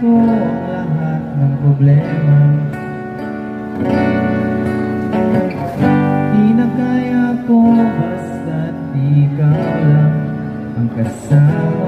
ko ang lahat ng problema. Di na kaya ko basta't ikaw lang ang kasama.